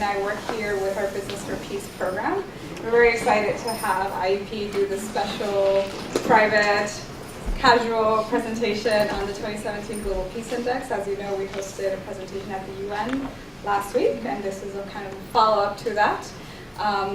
and I work here with our Business for Peace program. We're very excited to have IEP do this special, private, casual presentation on the 2017 Global Peace Index. As you know, we hosted a presentation at the UN last week, and this is a kind of follow-up to that.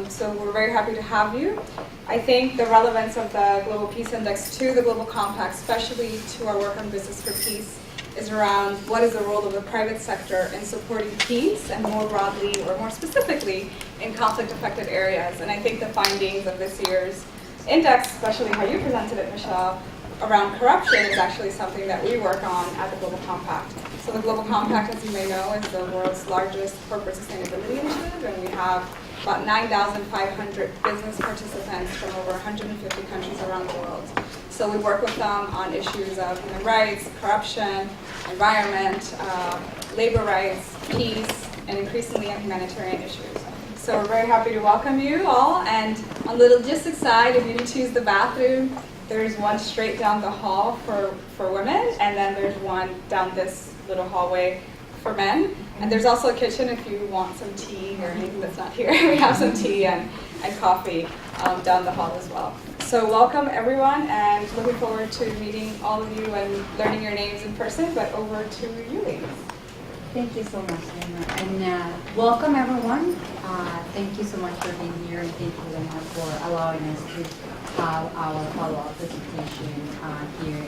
So we're very happy to have you. I think the relevance of the Global Peace Index to the Global Compact, especially to our work on Business for Peace, is around what is the role of the private sector in supporting peace and more broadly or more specifically in conflict-affected areas. And I think the findings of this year's index, especially how you presented it, Michelle, around corruption is actually something that we work on at the Global Compact. So the Global Compact, as you may know, is the world's largest corporate sustainability initiative, and we have about 9,500 business participants from over 150 countries around the world. So we work with them on issues of human rights, corruption, environment, labor rights, peace, and increasingly on humanitarian issues. So we're very happy to welcome you all. And on the logistics side, if you need to use the bathroom, there's one straight down the hall for women, and then there's one down this little hallway for men. And there's also a kitchen if you want some tea or anything that's not here. We have some tea and coffee down the hall as well. So welcome everyone, and looking forward to meeting all of you and learning your names in person, but over to you ladies. Thank you so much, Emma. And welcome everyone. Thank you so much for being here, and thank you Emma for allowing us to have our follow-up presentation here.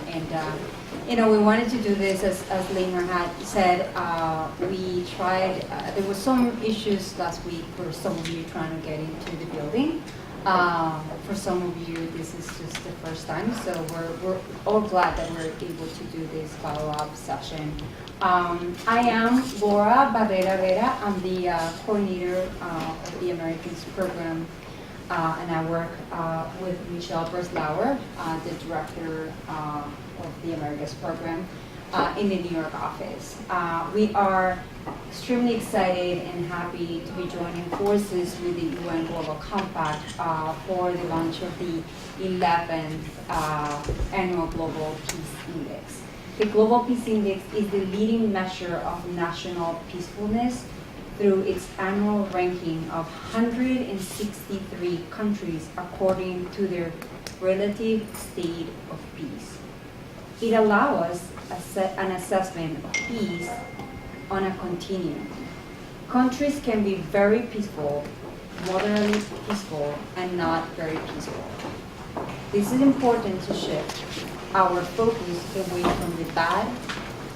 And we wanted to do this, as Lena had said, we tried, there were some issues last week for some of you trying to get into the building. For some of you, this is just the first time, so we're all glad that we're able to do this follow-up session. I am Laura Barrera Vera. I'm the coordinator of the Americans program, and I work with Michelle Breslauer, the director of the Americas program in the New York office. We are extremely excited and happy to be joining forces with the UN Global Compact for the launch of the 11th Annual Global Peace Index. The Global Peace Index is the leading measure of national peacefulness through its annual ranking of 163 countries according to their relative state of peace. It allows us an assessment of peace on a continuum. Countries can be very peaceful, moderately peaceful, and not very peaceful. This is important to shift our focus away from the bad,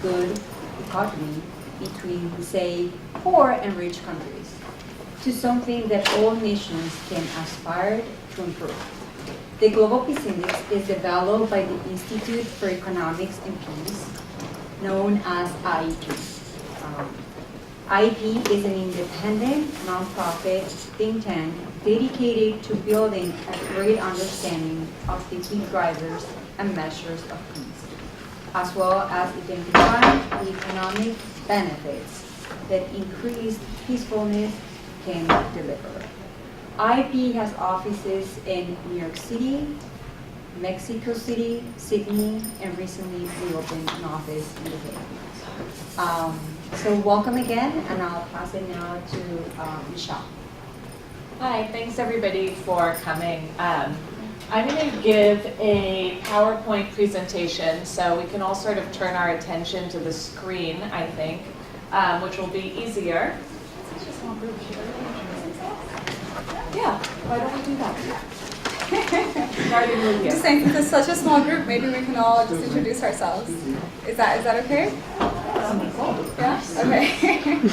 good dichotomy between, say, poor and rich countries, to something that all nations can aspire to improve. The Global Peace Index is developed by the Institute for Economics and Peace, known as IEP. IEP is an independent, nonprofit think tank dedicated to building a great understanding of the key drivers and measures of peace, as well as identifying the economic benefits that increased peacefulness can deliver. IEP has offices in New York City, Mexico City, Sydney, and recently we opened an office in the Philippines. So welcome again, and I'll pass it now to Michelle. Hi, thanks everybody for coming. I'm going to give a PowerPoint presentation so we can all sort of turn our attention to the screen, I think, which will be easier. It's just a small group. Yeah, why don't we do that? Starting with you. Just saying, since it's such a small group, maybe we can all just introduce ourselves. Is that okay? Yeah? Okay.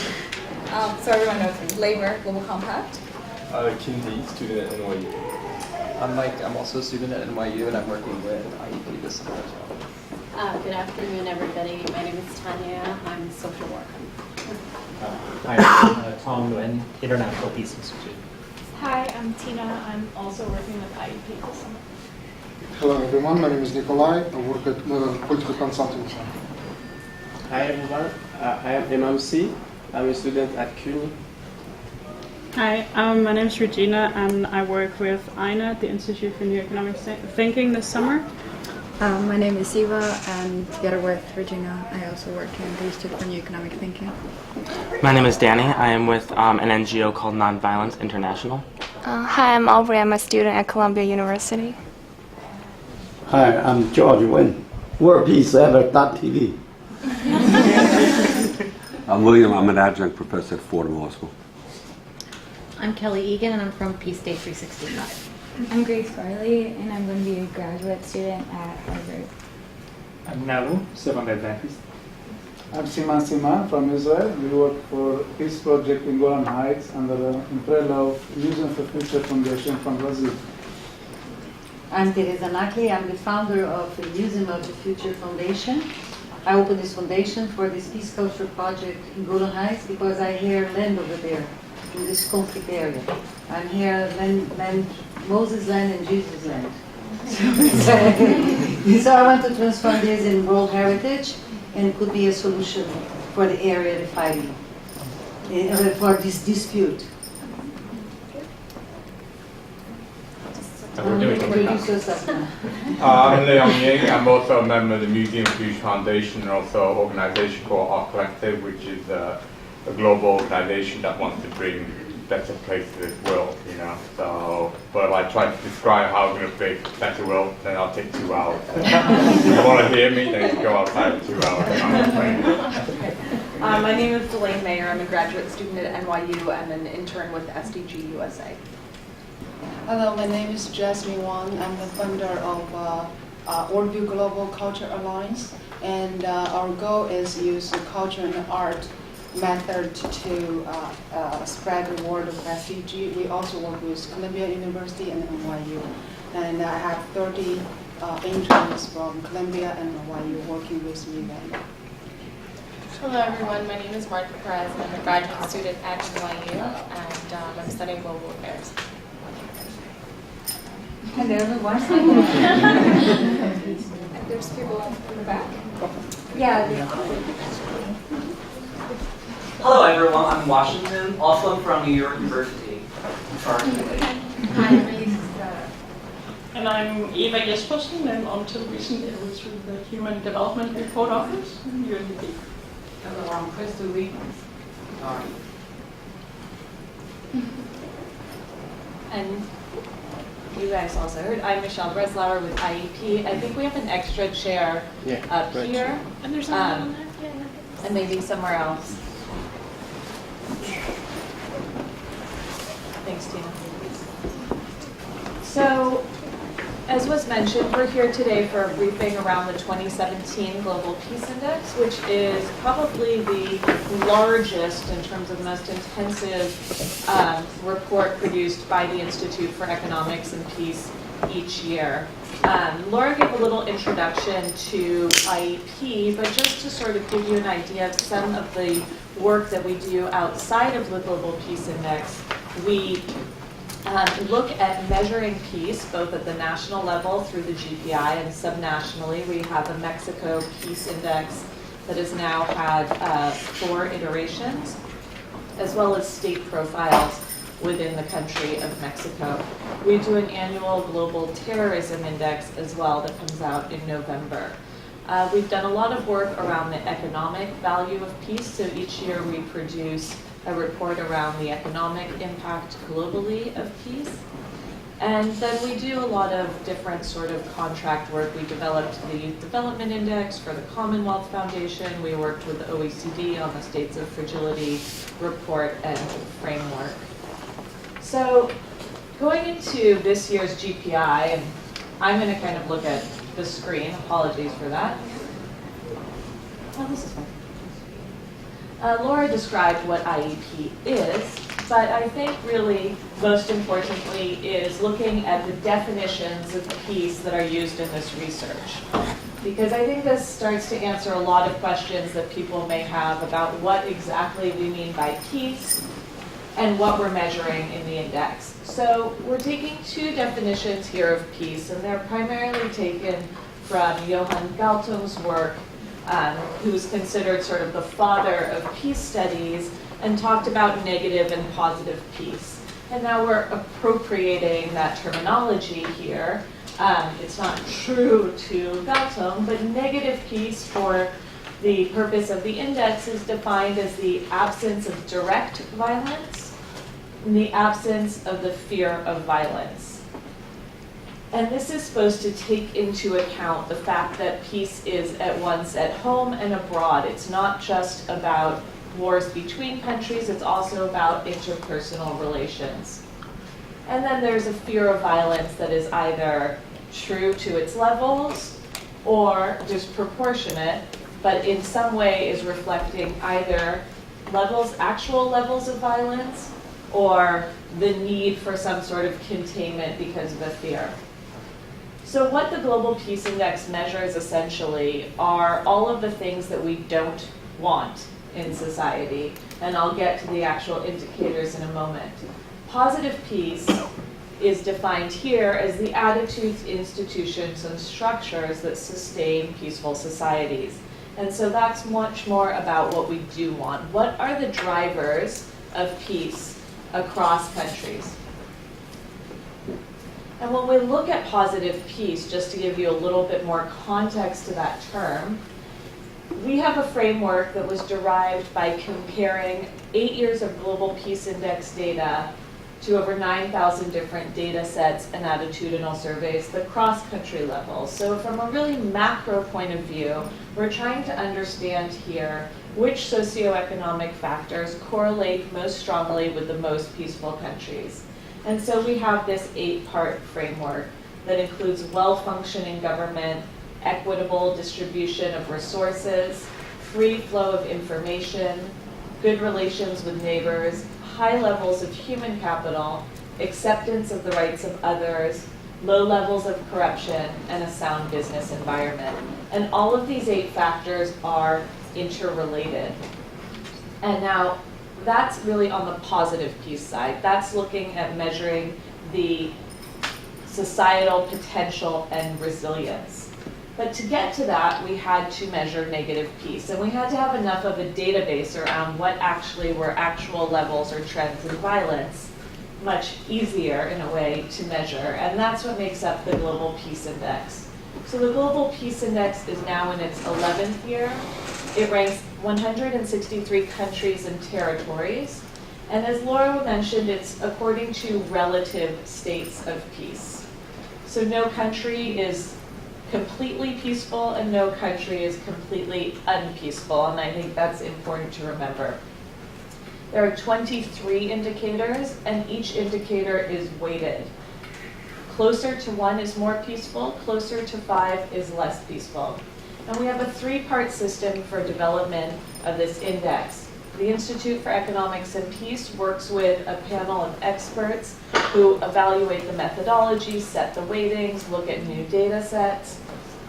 So everyone knows labor, Global Compact. Kindy, student at NYU. I'm Mike. I'm also a student at NYU, and I'm working with IEP this summer as well. Good afternoon, everybody. My name is Tanya. I'm a social worker. Hi, I'm Tom Nguyen, International Peace Institute. Hi, I'm Tina. I'm also working with IEP this summer. Hello everyone, my name is Nikolai. I work at Political Consulting Center. Hi everyone, I am MMC. I'm a student at CUNY. Hi, my name is Regina and I work with INA, the Institute for New Economic Thinking this summer. My name is Eva, and together with Regina, I also work in the Institute for New Economic Thinking. My name is Danny. I am with an NGO called Nonviolence International. Hi, I'm Aubrey. I'm a student at Columbia University. Hi, I'm George Wynn. We're peaceever.tv. I'm William. I'm an adjunct professor at Fordham Law School. I'm Kelly Egan, and I'm from Peace Day 365. I'm Grace Farley, and I'm going to be a graduate student at Harvard. I'm Nalu, Seventh Adventist. I'm Sima from Israel. We work for Peace Project in Golan Heights under the umbrella of Museum for Future Foundation from Brazil. I'm Teresa Nakli. I'm the founder of the Museum of the Future Foundation. I opened this foundation for this peace culture project in Golan Heights because I hear land over there in this conflict area. I'm here land, Moses land and Jesus land. So I want to transform this in world heritage and could be a solution for the area they're fighting, for this dispute. Introduce yourself now. I'm Leon Ying. I'm also a member of the Museum of Future Foundation and also an organization called Our Collective, which is a global organization that wants to bring better place to this world, you know. So, but if I try to describe how I'm going to create a better world, then I'll take 2 hours. If you want to hear me, then you go outside for 2 hours. My name is Delane Mayer. I'm a graduate student at NYU and an intern with SDG USA. Hello, my name is Jasmine Wang. I'm the founder of Worldview Global Culture Alliance, and our goal is to use the culture and art method to spread the word of SDG. We also work with Columbia University and NYU, and I have 30 interns from Columbia and NYU working with me right now. Hello everyone, my name is Martha Perez and I'm a graduate student at NYU and I'm studying global affairs. Hello everyone. There's people in the back. Yeah. Hello everyone, I'm Washington, also from New York University. Hi, my name is Sarah. And I'm Eva Jespersen, and until recently I was with the Human Development Report Office in UNDP. Hello, I'm Crystal Lee. And you guys also heard, I'm Michelle Breslauer with IEP. I think we have an extra chair up here. And there's and maybe somewhere else. Thanks, Tina. So, as was mentioned, we're here today for a briefing around the 2017 Global Peace Index, which is probably the largest in terms of the most intensive report produced by the Institute for Economics and Peace each year. Laura gave a little introduction to IEP, but just to sort of give you an idea of some of the work that we do outside of the Global Peace Index, we look at measuring peace both at the national level through the GPI and subnationally. We have a Mexico Peace Index that has now had 4 iterations, as well as state profiles within the country of Mexico. We do an annual Global Terrorism Index as well that comes out in November. We've done a lot of work around the economic value of peace, so each year we produce a report around the economic impact globally of peace. And then we do a lot of different sort of contract work. We developed the Youth Development Index for the Commonwealth Foundation. We worked with the OECD on the States of Fragility report and framework. So going into this year's GPI, and I'm going to kind of look at the screen. Apologies for that. Oh, this is fine. Laura described what IEP is, but I think really most importantly is looking at the definitions of peace that are used in this research. Because I think this starts to answer a lot of questions that people may have about what exactly we mean by peace and what we're measuring in the index. So we're taking 2 definitions here of peace, and they're primarily taken from Johan Galtung's work, who's considered sort of the father of peace studies, and talked about negative and positive peace. And now we're appropriating that terminology here it's not true to Galtung, but negative peace for the purpose of the index is defined as the absence of direct violence and the absence of the fear of violence. And this is supposed to take into account the fact that peace is at once at home and abroad. It's not just about wars between countries, it's also about interpersonal relations. And then there's a fear of violence that is either true to its levels or disproportionate, but in some way is reflecting either actual levels of violence or the need for some sort of containment because of a fear. So what the Global Peace Index measures essentially are all of the things that we don't want in society, and I'll get to the actual indicators in a moment. Positive peace is defined here as the attitudes, institutions, and structures that sustain peaceful societies. And so that's much more about what we do want. What are the drivers of peace across countries? And when we look at positive peace, just to give you a little bit more context to that term, we have a framework that was derived by comparing 8 years of Global Peace Index data to over 9,000 different data sets and attitudinal surveys, the cross-country level. So from a really macro point of view, we're trying to understand here which socioeconomic factors correlate most strongly with the most peaceful countries. And so we have this 8-part framework that includes well-functioning government, equitable distribution of resources, free flow of information, good relations with neighbors, high levels of human capital, acceptance of the rights of others, low levels of corruption, and a sound business environment. And all of these 8 factors are interrelated. And now, that's really on the positive peace side. That's looking at measuring the societal potential and resilience. But to get to that, we had to measure negative peace. And we had to have enough of a database around what actually were actual levels or trends in violence, much easier in a way to measure. And that's what makes up the Global Peace Index. So the Global Peace Index is now in its 11th year. It ranks 163 countries and territories. And as Laura mentioned, it's according to relative states of peace. So no country is completely peaceful and no country is completely unpeaceful, and I think that's important to remember. There are 23 indicators, and each indicator is weighted. Closer to 1 is more peaceful, closer to 5 is less peaceful. And we have a 3-part system for development of this index. The Institute for Economics and Peace works with a panel of experts who evaluate the methodology, set the weightings, look at new data sets,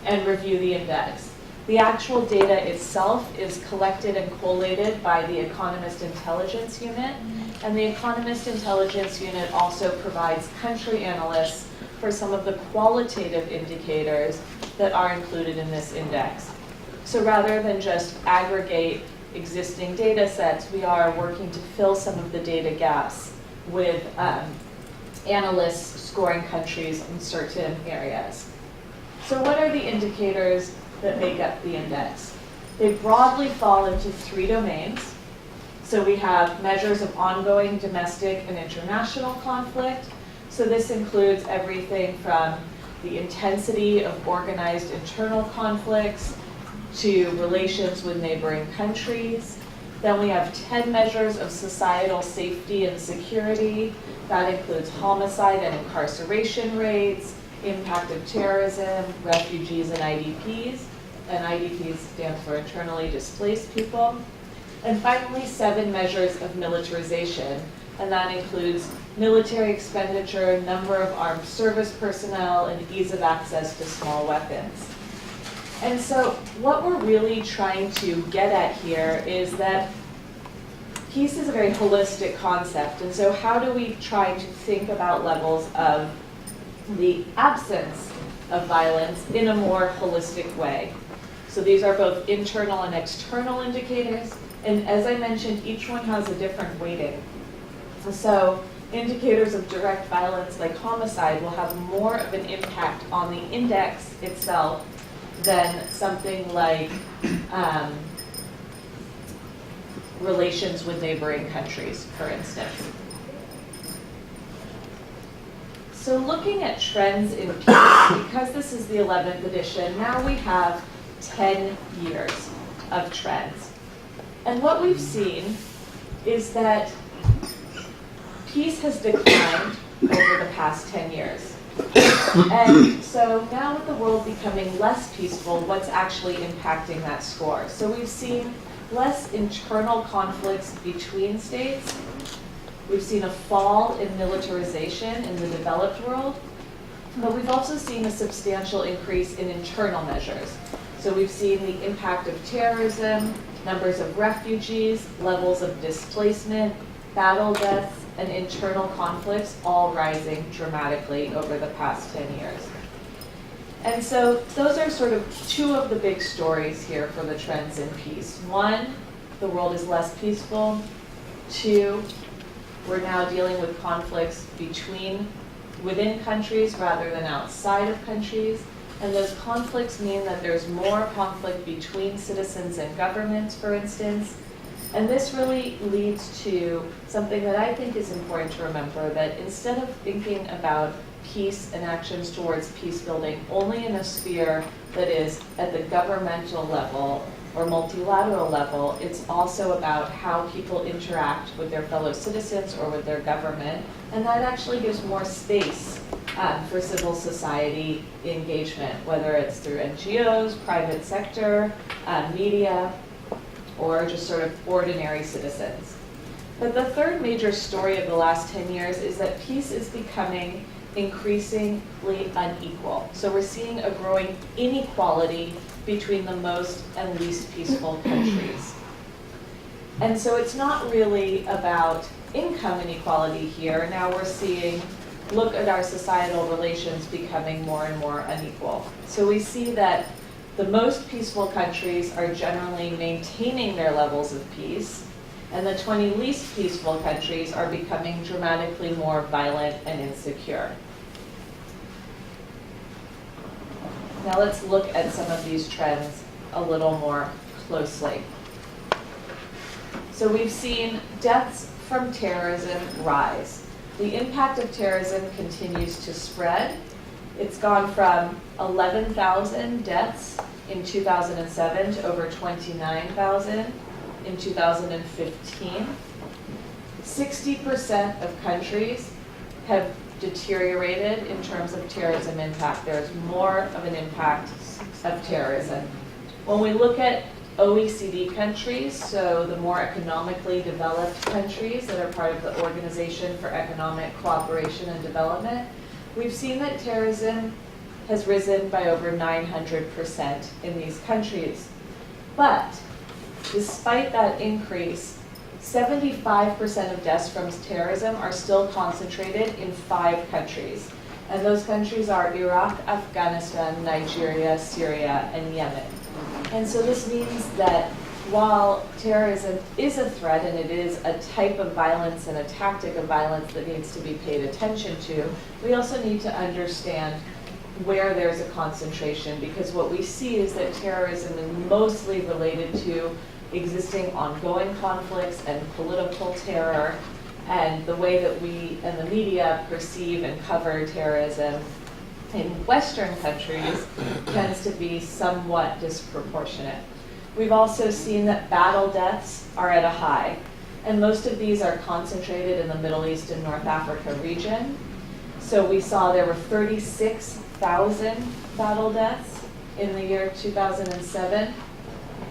and review the index. The actual data itself is collected and collated by the Economist Intelligence Unit, and the Economist Intelligence Unit also provides country analysts for some of the qualitative indicators that are included in this index. So rather than just aggregate existing data sets, we are working to fill some of the data gaps with analysts scoring countries in certain areas. So what are the indicators that make up the index? They broadly fall into 3 domains. So we have measures of ongoing domestic and international conflict. So this includes everything from the intensity of organized internal conflicts to relations with neighboring countries. Then we have 10 measures of societal safety and security. That includes homicide and incarceration rates, impact of terrorism, refugees and IDPs. And IDPs stands for internally displaced people. And finally, 7 measures of militarization. And that includes military expenditure, number of armed service personnel, and ease of access to small weapons. And so what we're really trying to get at here is that peace is a very holistic concept. And so how do we try to think about levels of the absence of violence in a more holistic way? So these are both internal and external indicators. And as I mentioned, each one has a different weighting. So indicators of direct violence like homicide will have more of an impact on the index itself than something like relations with neighboring countries, for instance. So looking at trends in peace, because this is the 11th edition, now we have 10 years of trends. And what we've seen is that peace has declined over the past 10 years. And so now with the world becoming less peaceful, what's actually impacting that score? So we've seen less internal conflicts between states. We've seen a fall in militarization in the developed world, but we've also seen a substantial increase in internal measures. So we've seen the impact of terrorism, numbers of refugees, levels of displacement, battle deaths, and internal conflicts all rising dramatically over the past 10 years. And so those are sort of two of the big stories here for the trends in peace. One, the world is less peaceful. Two, we're now dealing with conflicts within countries rather than outside of countries. And those conflicts mean that there's more conflict between citizens and governments, for instance. And this really leads to something that I think is important to remember, that instead of thinking about peace and actions towards peace building only in a sphere that is at the governmental level or multilateral level, it's also about how people interact with their fellow citizens or with their government. And that actually gives more space for civil society engagement, whether it's through NGOs, private sector, media, or just sort of ordinary citizens. But the third major story of the last 10 years is that peace is becoming increasingly unequal. So we're seeing a growing inequality between the most and least peaceful countries. And so it's not really about income inequality here. Now we're seeing, look at our societal relations becoming more and more unequal. So we see that the most peaceful countries are generally maintaining their levels of peace, and the 20 least peaceful countries are becoming dramatically more violent and insecure. Now let's look at some of these trends a little more closely. So we've seen deaths from terrorism rise. The impact of terrorism continues to spread. It's gone from 11,000 deaths in 2007 to over 29,000 in 2015. 60% of countries have deteriorated in terms of terrorism impact. There's more of an impact of terrorism. When we look at OECD countries, so the more economically developed countries that are part of the Organization for Economic Cooperation and Development, we've seen that terrorism has risen by over 900% in these countries. But despite that increase, 75% of deaths from terrorism are still concentrated in 5 countries. And those countries are Iraq, Afghanistan, Nigeria, Syria, and Yemen. And so this means that while terrorism is a threat and it is a type of violence and a tactic of violence that needs to be paid attention to, we also need to understand where there's a concentration, because what we see is that terrorism is mostly related to existing ongoing conflicts and political terror, and the way that we and the media perceive and cover terrorism in Western countries tends to be somewhat disproportionate. We've also seen that battle deaths are at a high, and most of these are concentrated in the Middle East and North Africa region. So we saw there were 36,000 battle deaths in the year 2007.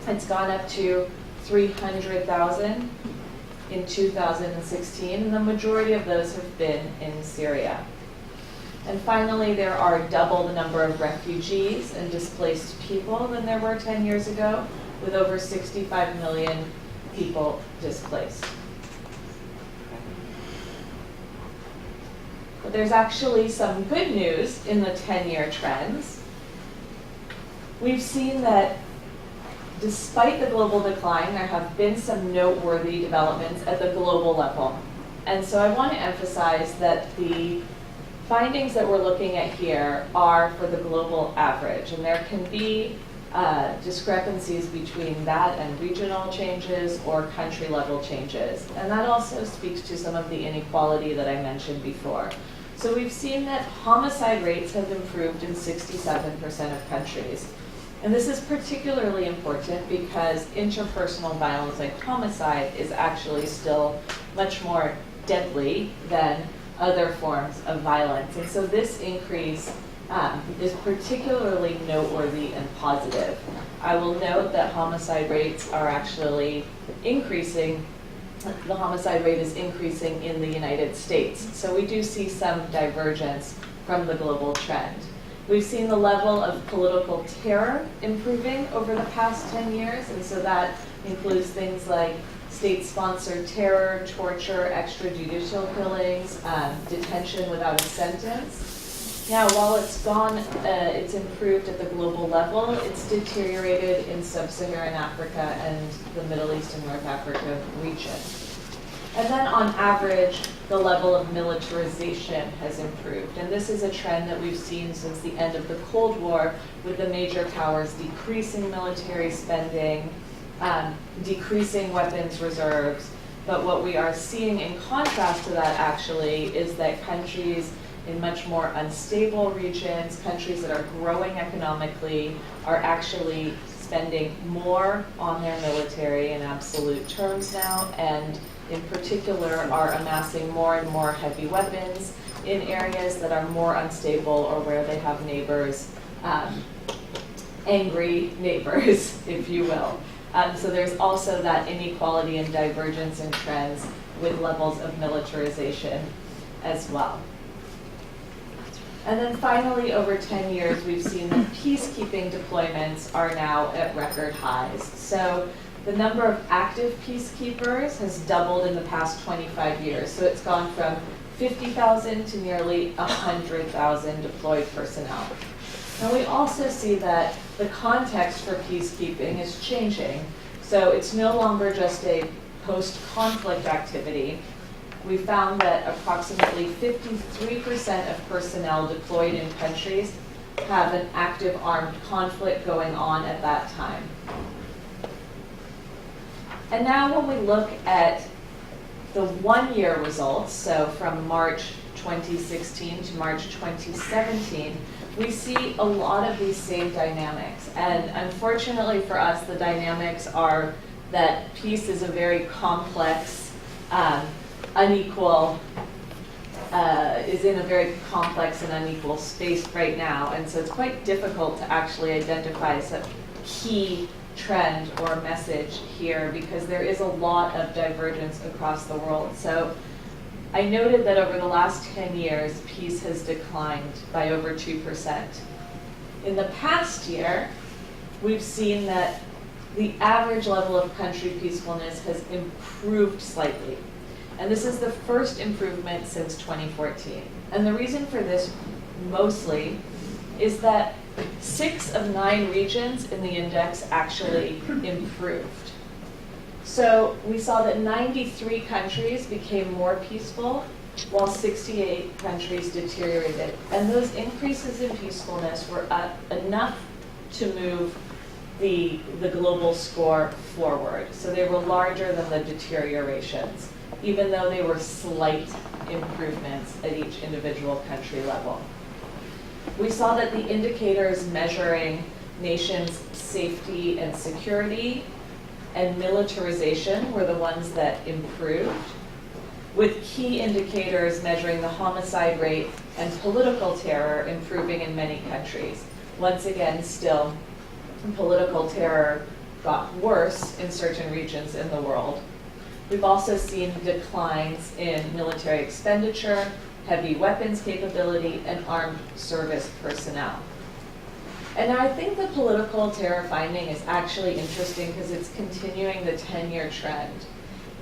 It's gone up to 300,000 in 2016, and the majority of those have been in Syria. And finally, there are double the number of refugees and displaced people than there were 10 years ago, with over 65 million people displaced. But there's actually some good news in the 10-year trends. We've seen that despite the global decline, there have been some noteworthy developments at the global level. And so I want to emphasize that the findings that we're looking at here are for the global average, and there can be discrepancies between that and regional changes or country level changes. And that also speaks to some of the inequality that I mentioned before. So we've seen that homicide rates have improved in 67% of countries. And this is particularly important because interpersonal violence like homicide is actually still much more deadly than other forms of violence. And so this increase is particularly noteworthy and positive. I will note that homicide rates are actually increasing. The homicide rate is increasing in the United States. So we do see some divergence from the global trend. We've seen the level of political terror improving over the past 10 years, and so that includes things like state-sponsored terror, torture, extrajudicial killings, detention without a sentence. Now, while it's improved at the global level, it's deteriorated in sub-Saharan Africa and the Middle East and North Africa region. And then on average, the level of militarization has improved. And this is a trend that we've seen since the end of the Cold War, with the major powers decreasing military spending, decreasing weapons reserves. But what we are seeing in contrast to that actually is that countries in much more unstable regions, countries that are growing economically, are actually spending more on their military in absolute terms now, and in particular are amassing more and more heavy weapons in areas that are more unstable or where they have neighbors, angry neighbors, if you will. So there's also that inequality and divergence in trends with levels of militarization as well. And then finally, over 10 years, we've seen that peacekeeping deployments are now at record highs. So the number of active peacekeepers has doubled in the past 25 years. So it's gone from 50,000 to nearly 100,000 deployed personnel. And we also see that the context for peacekeeping is changing. So it's no longer just a post-conflict activity. We found that approximately 53% of personnel deployed in countries have an active armed conflict going on at that time. And now when we look at the one-year results, so from March 2016 to March 2017, we see a lot of these same dynamics. And unfortunately for us, the dynamics are that peace is a very complex, is in a very complex and unequal space right now. And so it's quite difficult to actually identify some key trend or message here because there is a lot of divergence across the world. So I noted that over the last 10 years, peace has declined by over 2%. In the past year, we've seen that the average level of country peacefulness has improved slightly. And this is the first improvement since 2014. And the reason for this mostly is that 6 of 9 regions in the index actually improved. So we saw that 93 countries became more peaceful, while 68 countries deteriorated. And those increases in peacefulness were enough to move the global score forward. So they were larger than the deteriorations, even though they were slight improvements at each individual country level. We saw that the indicators measuring nations' safety and security and militarization were the ones that improved, with key indicators measuring the homicide rate and political terror improving in many countries. Once again, still, political terror got worse in certain regions in the world. We've also seen declines in military expenditure, heavy weapons capability, and armed service personnel. And I think the political terror finding is actually interesting because it's continuing the 10-year trend.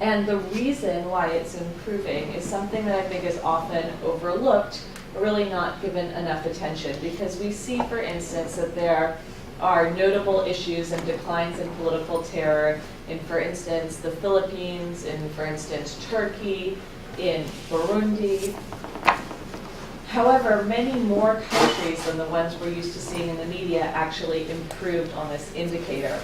And the reason why it's improving is something that I think is often overlooked, or really not given enough attention, because we see, for instance, that there are notable issues and declines in political terror in, for instance, the Philippines, in, for instance, Turkey, in Burundi. However, many more countries than the ones we're used to seeing in the media actually improved on this indicator.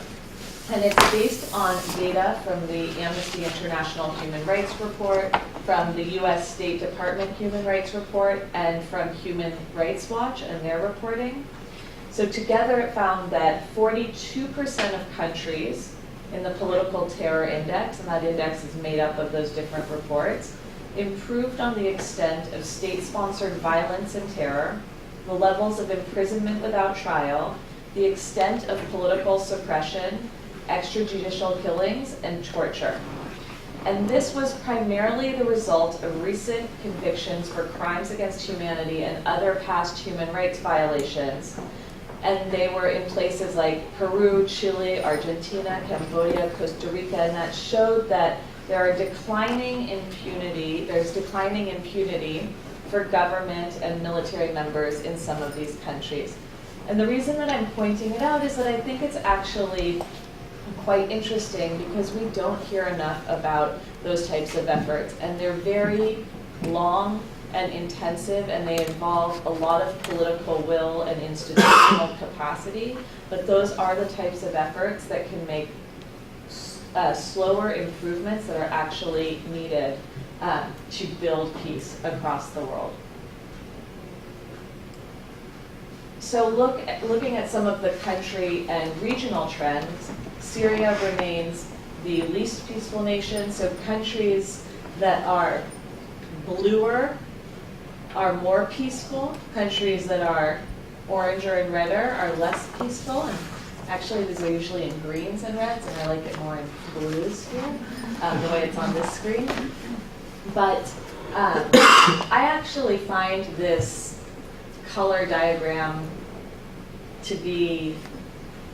And it's based on data from the Amnesty International Human Rights Report, from the US State Department Human Rights Report, and from Human Rights Watch and their reporting. So together it found that 42% of countries in the political terror index, and that index is made up of those different reports, improved on the extent of state-sponsored violence and terror, the levels of imprisonment without trial, the extent of political suppression, extrajudicial killings, and torture. And this was primarily the result of recent convictions for crimes against humanity and other past human rights violations. And they were in places like Peru, Chile, Argentina, Cambodia, Costa Rica, and that showed that there's declining impunity for government and military members in some of these countries. And the reason that I'm pointing it out is that I think it's actually quite interesting because we don't hear enough about those types of efforts, and they're very long and intensive, and they involve a lot of political will and institutional capacity, but those are the types of efforts that can make slower improvements that are actually needed to build peace across the world. So looking at some of the country and regional trends, Syria remains the least peaceful nation, so countries that are bluer are more peaceful, countries that are oranger and redder are less peaceful, and actually these are usually in greens and reds, and I like it more in blues here, the way it's on this screen. But I actually find this color diagram to be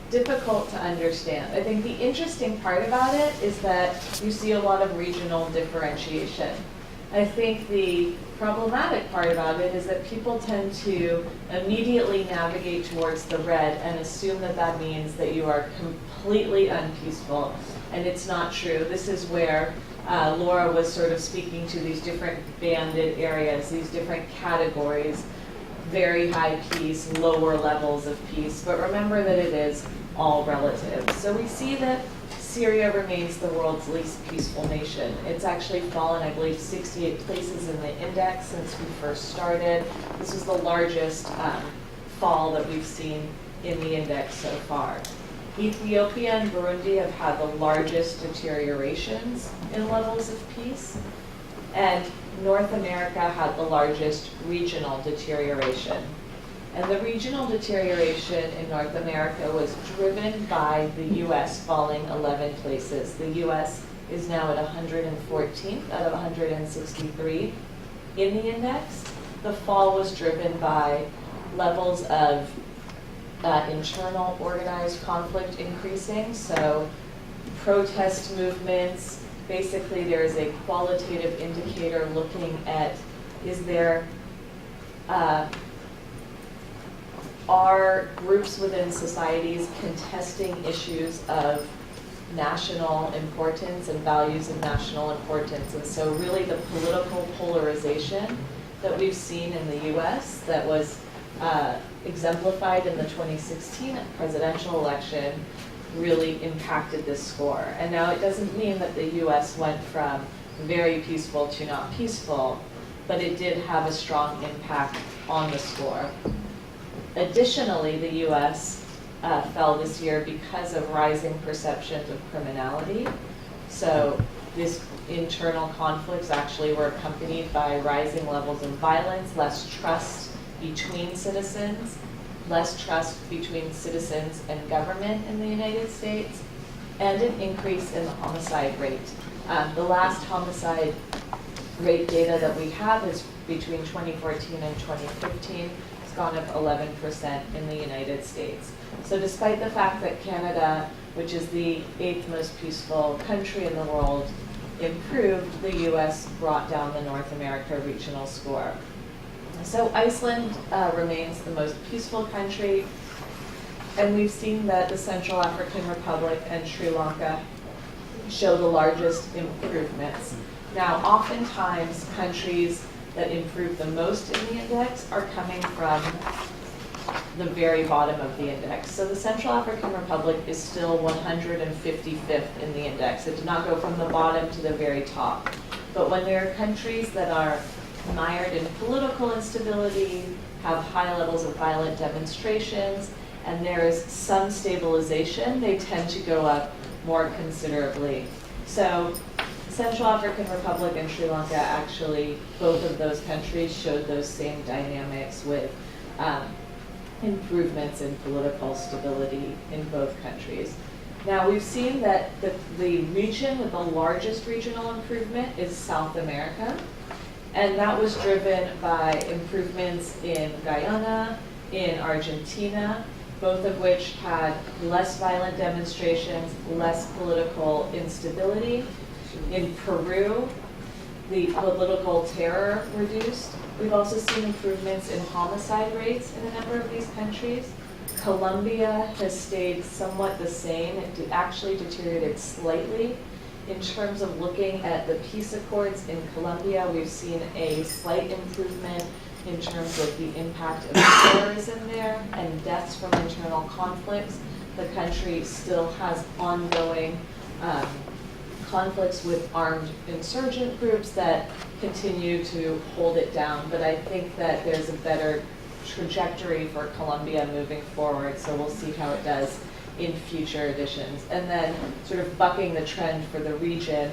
difficult to understand. I think the interesting part about it is that you see a lot of regional differentiation. I think the problematic part about it is that people tend to immediately navigate towards the red and assume that that means that you are completely unpeaceful, and it's not true. This is where Laura was sort of speaking to these different banded areas, these different categories, very high peace, lower levels of peace, but remember that it is all relative. So we see that Syria remains the world's least peaceful nation. It's actually fallen, I believe, 68 places in the index since we first started. This is the largest fall that we've seen in the index so far. Ethiopia and Burundi have had the largest deteriorations in levels of peace, and North America had the largest regional deterioration. And the regional deterioration in North America was driven by the US falling 11 places. The US is now at 114th out of 163 in the index. The fall was driven by levels of internal organized conflict increasing, so protest movements. Basically, there is a qualitative indicator looking at are groups within societies contesting issues of national importance and values of national importance. And so really the political polarization that we've seen in the US that was exemplified in the 2016 presidential election really impacted this score. And now it doesn't mean that the US went from very peaceful to not peaceful, but it did have a strong impact on the score. Additionally, the US fell this year because of rising perceptions of criminality. So these internal conflicts actually were accompanied by rising levels of violence, less trust between citizens, less trust between citizens and government in the United States, and an increase in the homicide rate. The last homicide rate data that we have is between 2014 and 2015. It's gone up 11% in the United States. So despite the fact that Canada, which is the 8th most peaceful country in the world, improved, the US brought down the North America regional score. So Iceland remains the most peaceful country. And we've seen that the Central African Republic and Sri Lanka show the largest improvements. Now, oftentimes, countries that improve the most in the index are coming from the very bottom of the index. So the Central African Republic is still 155th in the index. It did not go from the bottom to the very top. But when there are countries that are mired in political instability, have high levels of violent demonstrations, and there is some stabilization, they tend to go up more considerably. So Central African Republic and Sri Lanka, actually, both of those countries showed those same dynamics with improvements in political stability in both countries. Now, we've seen that the region with the largest regional improvement is South America, and that was driven by improvements in Guyana, in Argentina, both of which had less violent demonstrations, less political instability. In Peru, the political terror reduced. We've also seen improvements in homicide rates in a number of these countries. Colombia has stayed somewhat the same. It actually deteriorated slightly. In terms of looking at the peace accords in Colombia, we've seen a slight improvement in terms of the impact of terrorism there and deaths from internal conflicts. The country still has ongoing conflicts with armed insurgent groups that continue to hold it down. But I think that there's a better trajectory for Colombia moving forward, so we'll see how it does in future editions. And then sort of bucking the trend for the region,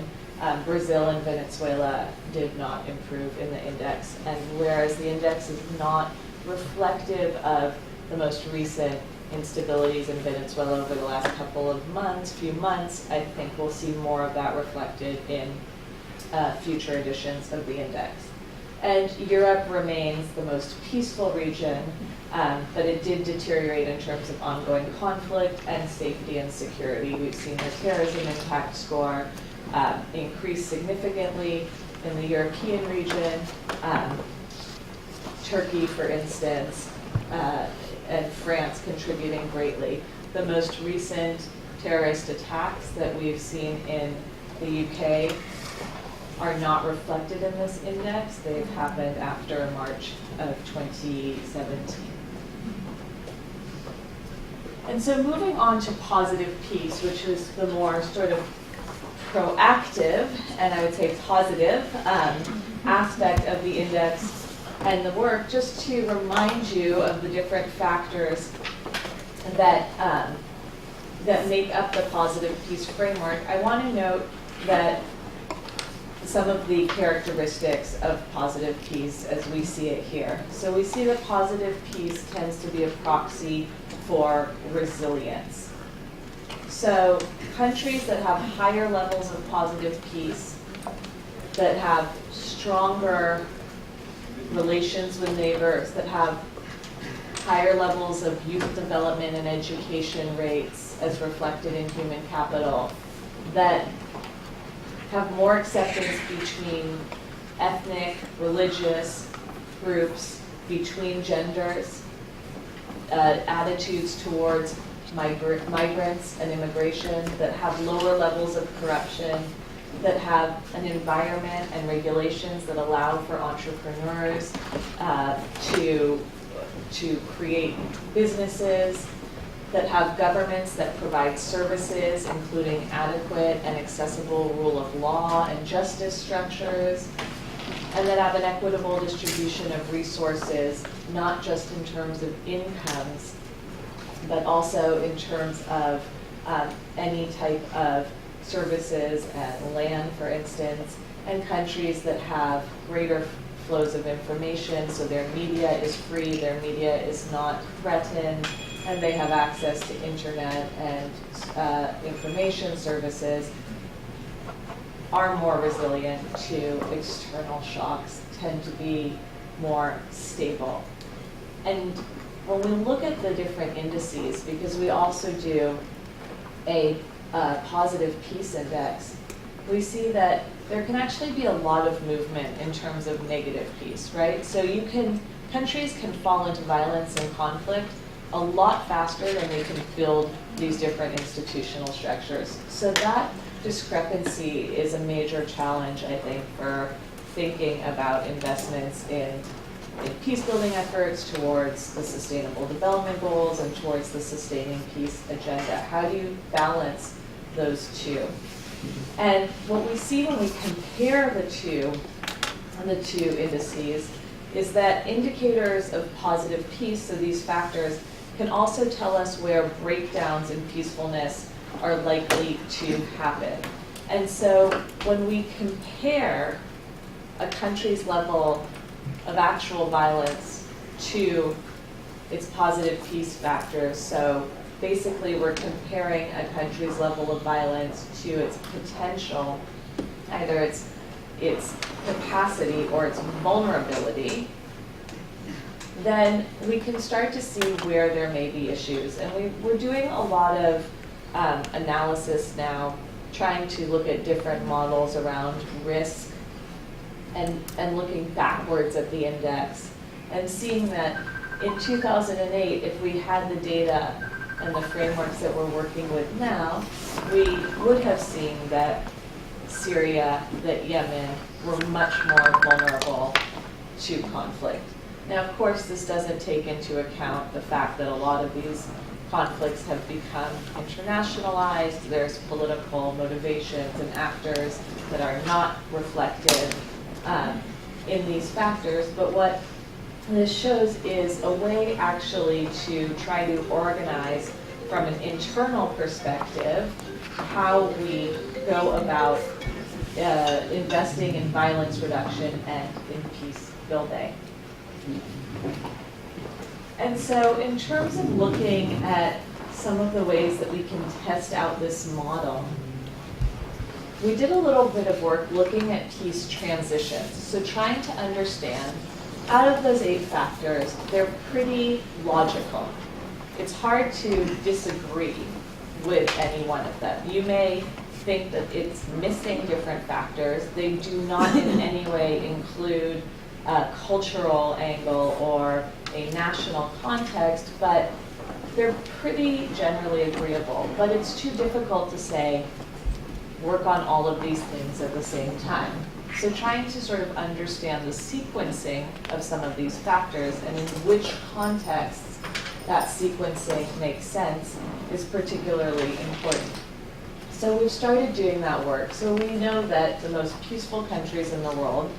Brazil and Venezuela did not improve in the index. And whereas the index is not reflective of the most recent instabilities in Venezuela over the last few months, I think we'll see more of that reflected in future editions of the index. And Europe remains the most peaceful region, but it did deteriorate in terms of ongoing conflict and safety and security. We've seen the terrorism impact score increase significantly in the European region. Turkey, for instance, and France contributing greatly. The most recent terrorist attacks that we've seen in the UK are not reflected in this index. They've happened after March of 2017. And so moving on to positive peace, which is the more sort of proactive and I would say positive aspect of the index and the work, just to remind you of the different factors that that make up the positive peace framework. I want to note that some of the characteristics of positive peace as we see it here. So we see that positive peace tends to be a proxy for resilience. So countries that have higher levels of positive peace, that have stronger relations with neighbors, that have higher levels of youth development and education rates as reflected in human capital, that have more acceptance between ethnic, religious groups, between genders, attitudes towards migrants and immigration, that have lower levels of corruption, that have an environment and regulations that allow for entrepreneurs to create businesses, that have governments that provide services, including adequate and accessible rule of law and justice structures, and that have an equitable distribution of resources, not just in terms of incomes, but also in terms of any type of services and land, for instance, and countries that have greater flows of information, so their media is free, their media is not threatened, and they have access to internet and information services, are more resilient to external shocks, tend to be more stable. And when we look at the different indices, because we also do a positive peace index, we see that there can actually be a lot of movement in terms of negative peace, right? So countries can fall into violence and conflict a lot faster than we can build these different institutional structures. So that discrepancy is a major challenge, I think, for thinking about investments in peace building efforts towards the sustainable development goals and towards the sustaining peace agenda. How do you balance those two? And what we see when we compare the two indices is that indicators of positive peace, so these factors, can also tell us where breakdowns in peacefulness are likely to happen. And so when we compare a country's level of actual violence to its positive peace factors, so basically we're comparing a country's level of violence to its potential, either its capacity or its vulnerability, then we can start to see where there may be issues. And we're doing a lot of analysis now, trying to look at different models around risk and looking backwards at the index and seeing that in 2008, if we had the data and the frameworks that we're working with now, we would have seen that Syria, that Yemen were much more vulnerable to conflict. Now, of course, this doesn't take into account the fact that a lot of these conflicts have become internationalized. There's political motivations and actors that are not reflected in these factors. But what this shows is a way actually to try to organize from an internal perspective how we go about investing in violence reduction and in peace building. And so in terms of looking at some of the ways that we can test out this model, we did a little bit of work looking at peace transitions. So trying to understand, out of those 8 factors, they're pretty logical. It's hard to disagree with any one of them. You may think that it's missing different factors. They do not in any way include a cultural angle or a national context, but they're pretty generally agreeable. But it's too difficult to say, work on all of these things at the same time. So trying to sort of understand the sequencing of some of these factors and in which contexts that sequencing makes sense is particularly important. So we've started doing that work. So we know that the most peaceful countries in the world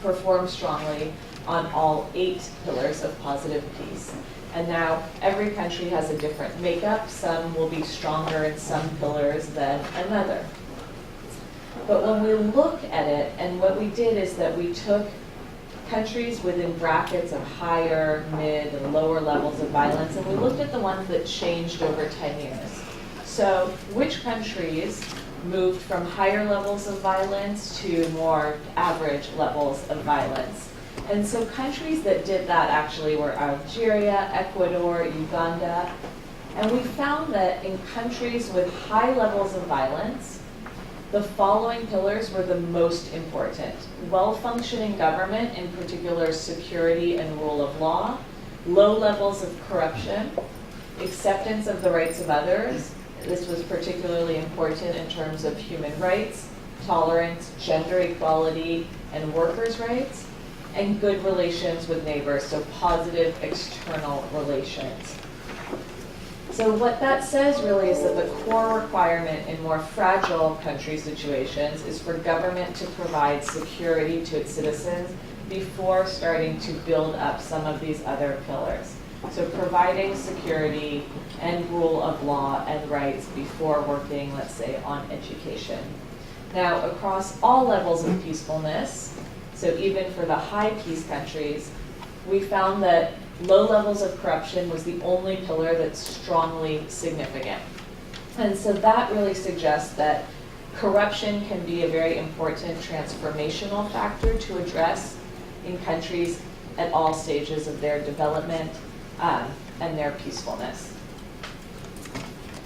perform strongly on all 8 pillars of positive peace. And now every country has a different makeup. Some will be stronger in some pillars than another. But when we look at it, and what we did is that we took countries within brackets of higher, mid, and lower levels of violence, and we looked at the ones that changed over 10 years. So which countries moved from higher levels of violence to more average levels of violence? And so countries that did that actually were Algeria, Ecuador, Uganda. And we found that in countries with high levels of violence, the following pillars were the most important: well-functioning government, in particular security and rule of law, low levels of corruption, acceptance of the rights of others. This was particularly important in terms of human rights, tolerance, gender equality, and workers' rights, and good relations with neighbors, so positive external relations. So what that says really is that the core requirement in more fragile country situations is for government to provide security to its citizens before starting to build up some of these other pillars. So providing security and rule of law and rights before working, let's say, on education. Now, across all levels of peacefulness, so even for the high peace countries, we found that low levels of corruption was the only pillar that's strongly significant. And so that really suggests that corruption can be a very important transformational factor to address in countries at all stages of their development and their peacefulness.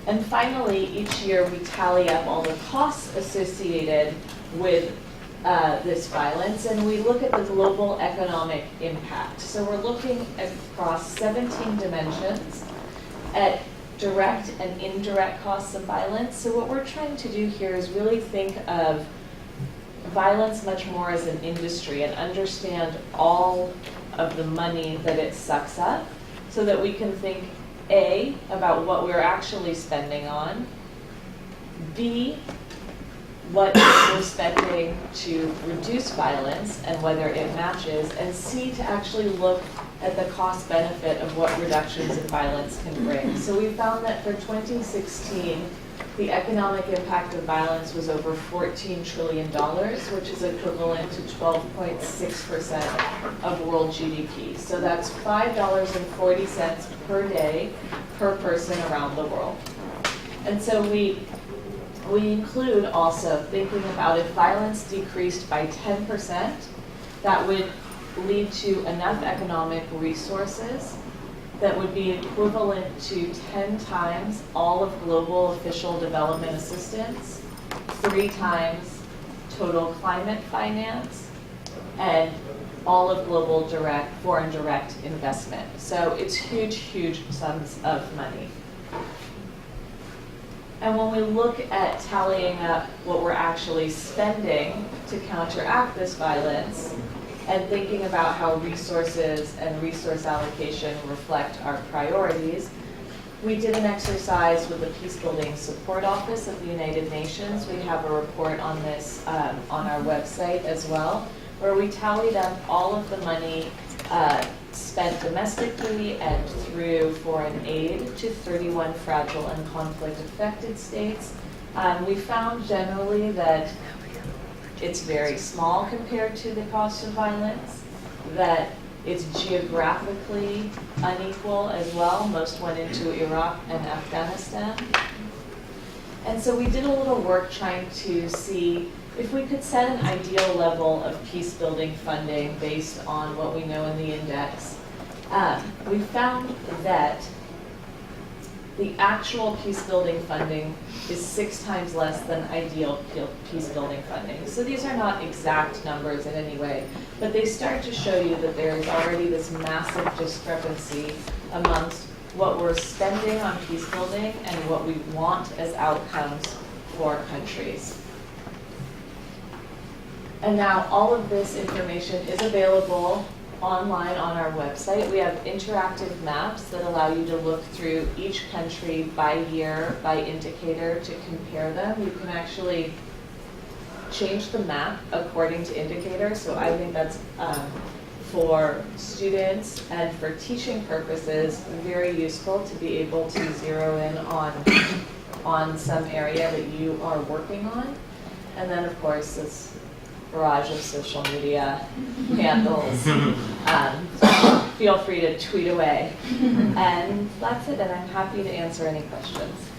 And finally, each year we tally up all the costs associated with this violence, and we look at the global economic impact. So we're looking across 17 dimensions at direct and indirect costs of violence. So what we're trying to do here is really think of violence much more as an industry and understand all of the money that it sucks up so that we can think, A, about what we're actually spending on, B, what we're spending to reduce violence and whether it matches, and C, to actually look at the cost benefit of what reductions in violence can bring. So we found that for 2016, the economic impact of violence was over $14 trillion, which is equivalent to 12.6% of world GDP. So that's $5.40 per day per person around the world. And so we include also thinking about if violence decreased by 10%, that would lead to enough economic resources that would be equivalent to 10 times all of global official development assistance, 3 times total climate finance, and all of global foreign direct investment. So it's huge, huge sums of money. And when we look at tallying up what we're actually spending to counteract this violence and thinking about how resources and resource allocation reflect our priorities, we did an exercise with the Peacebuilding Support Office of the United Nations. We have a report on this on our website as well, where we tallied up all of the money spent domestically and through foreign aid to 31 fragile and conflict-affected states. We found generally that it's very small compared to the cost of violence, that it's geographically unequal as well. Most went into Iraq and Afghanistan. And so we did a little work trying to see if we could set an ideal level of peace-building funding based on what we know in the index. We found that the actual peace-building funding is 6 times less than ideal peace-building funding. So these are not exact numbers in any way, but they start to show you that there is already this massive discrepancy amongst what we're spending on peace-building and what we want as outcomes for countries. And now all of this information is available online on our website. We have interactive maps that allow you to look through each country by year, by indicator to compare them. You can actually change the map according to indicator. So I think that's for students and for teaching purposes very useful to be able to zero in on some area that you are working on. And then of course this barrage of social media handles. Feel free to tweet away. And that's it, and I'm happy to answer any questions.